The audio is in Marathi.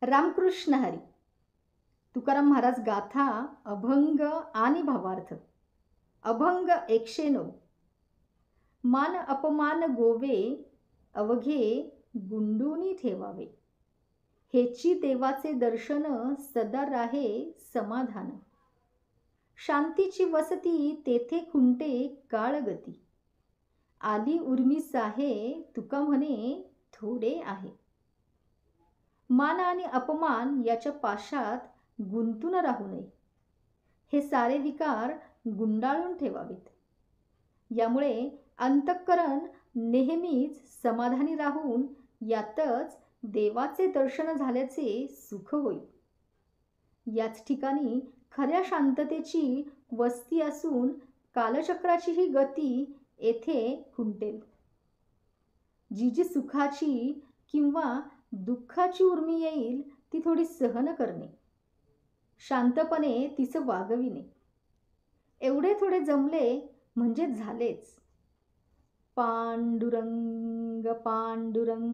रामकृष्ण हरी. तुकाराम महाराज गाथा अभंग आणि भावार्थ. अभंग 109. मान अपमान गोवे अवघे गुंडूनी ठेवावे. हेची देवाचे दर्शन सदा राहे समाधान. शांतीची वसती तेथे खुंटे काळगती. आली उर्मी साहे तुका म्हणे थोडे आहे. मान आणि अपमान याच्या पाशात गुंतून राहू नये. हे सारे विकार गुंडाळून ठेवावेत. यामुळे अंतःकरण नेहमीच समाधानी राहून यातच देवाचे दर्शन झाल्याचे सुख होईल. याच ठिकाणी खऱ्या शांततेची वस्ती असून कालचक्राचीही गती येथे खुंटेल. जी जी सुखाची किंवा दुःखाची उर्मी येईल ती थोडी सहन करणे, शांतपणे तिचं वागविणे, एवढे थोडे जमले म्हणजे झालेच. पांडुरंग पांडुरंग